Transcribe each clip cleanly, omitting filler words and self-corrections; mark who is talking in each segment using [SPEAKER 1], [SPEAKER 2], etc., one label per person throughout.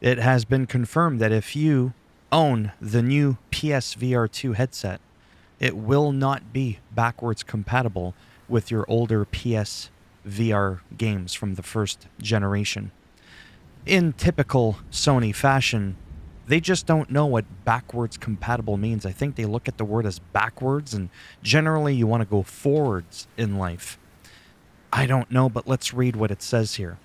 [SPEAKER 1] It has been confirmed that if you own the new PSVR2 headset, it will not be backwards compatible with your older PSVR games from the first generation. In typical Sony fashion, they just don't know what backwards compatible means. I think they look at the word as backwards, and generally you want to go forwards in life. I don't know, but let's read what it says here.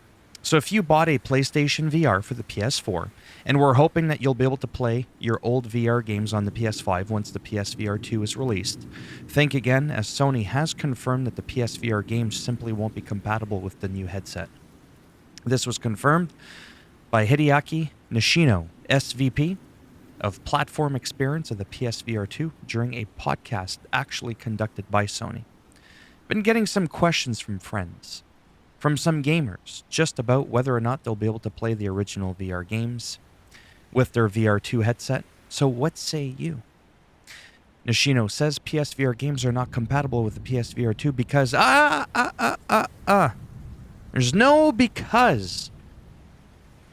[SPEAKER 1] So if you bought a PlayStation VR for the PS4, and we're hoping that you'll be able to play your old VR games on the PS5 once the PSVR 2 is released, think again, as Sony has confirmed that the PSVR games simply won't be compatible with the new headset. This was confirmed by Hideaki Nishino, SVP of Platform Experience of the PSVR 2, during a podcast actually conducted by Sony. Been getting some questions from friends, from some gamers, just about whether or not they'll be able to play the original VR games with their VR2 headset. So what say you? Nishino says PSVR games are not compatible with the PSVR 2 because there's no because.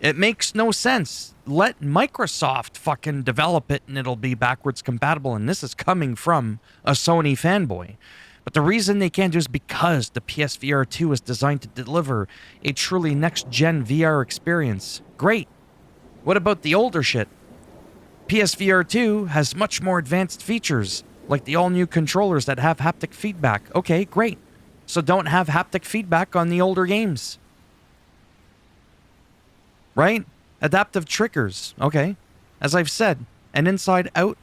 [SPEAKER 1] It makes no sense. Let Microsoft fucking develop it and it'll be backwards compatible. And this is coming from a Sony fanboy. But the reason they can't do is because the PSVR 2 is designed to deliver a truly next-gen VR experience. Great. What about the older shit? PSVR 2 has much more advanced features, like the all-new controllers that have haptic feedback. Okay, great. So don't have haptic feedback on the older games. Right? Adaptive triggers. Okay. As I've said, an inside-out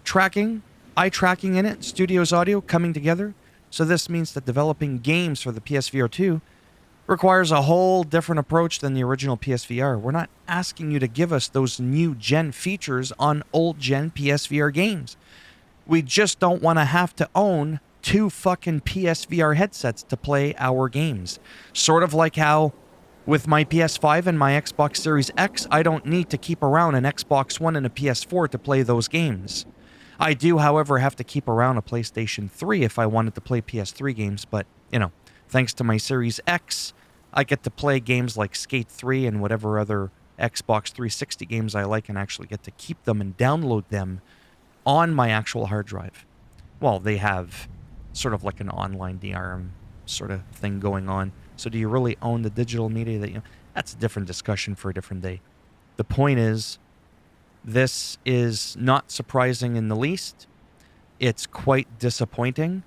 [SPEAKER 1] tracking, eye tracking in it, Studio's audio coming together. So this means that developing games for the PSVR 2 requires a whole different approach than the original PSVR. We're not asking you to give us those new gen features on old gen PSVR games. We just don't want to have to own two fucking PSVR headsets to play our games. Sort of like how with my PS5 and my Xbox Series X, I don't need to keep around an Xbox One and a PS4 to play those games. I do, however, have to keep around a PlayStation 3 if I wanted to play PS3 games, but, thanks to my Series X, I get to play games like Skate 3 and whatever other Xbox 360 games I like and actually get to keep them and download them on my actual hard drive. Well, they have sort of like an online DRM sort of thing going on. So do you really own the digital media that That's a different discussion for a different day. The point is, this is not surprising in the least. It's quite disappointing.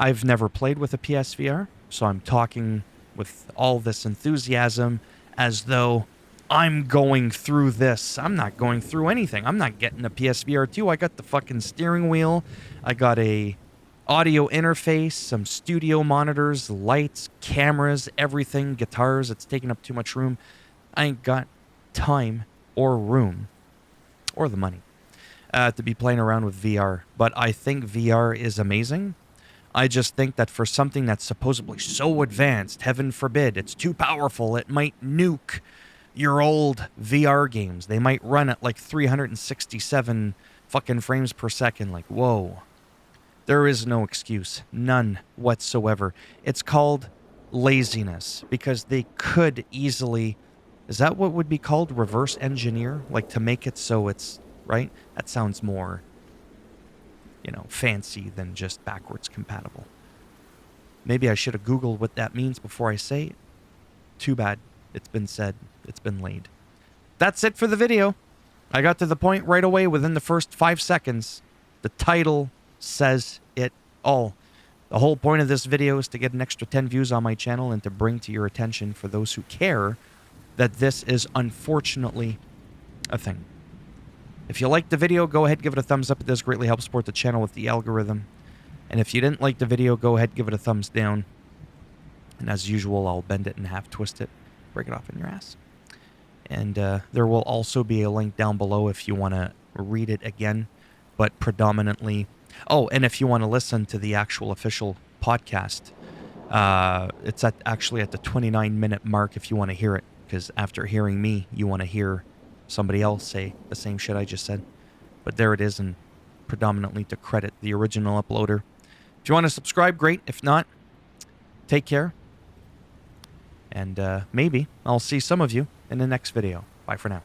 [SPEAKER 1] I've never played with a PSVR, so I'm talking with all this enthusiasm as though I'm going through this. I'm not going through anything. I'm not getting a PSVR 2. I got the fucking steering wheel. I got a audio interface, some studio monitors, lights, cameras, everything, guitars. It's taking up too much room. I ain't got time or room or the money to be playing around with VR. But I think VR is amazing. I just think that for something that's supposedly so advanced, heaven forbid, it's too powerful, it might nuke your old VR games. They might run at like 367 fucking frames per second. Like, whoa. There is no excuse. None whatsoever. It's called laziness because they could easily... Is that what would be called reverse engineer? Like to make it so it's... Right? That sounds more, fancy than just backwards compatible. Maybe I should have Googled what that means before I say it. Too bad. It's been said. It's been laid. That's it for the video. I got to the point right away within the first 5 seconds. The title says it all. The whole point of this video is to get an extra 10 views on my channel and to bring to your attention, for those who care, that this is unfortunately a thing. If you liked the video, go ahead, give it a thumbs up. It does greatly help support the channel with the algorithm. And if you didn't like the video, go ahead, give it a thumbs down. And as usual, I'll bend it in half, twist it, break it off in your ass. And there will also be a link down below if you want to read it again, but predominantly... Oh, and if you want to listen to the actual official podcast, it's actually at the 29-minute mark if you want to hear it, because after hearing me, you want to hear somebody else say the same shit I just said. But there it is, and predominantly to credit the original uploader. If you want to subscribe, great. If not, take care. And maybe I'll see some of you in the next video. Bye for now.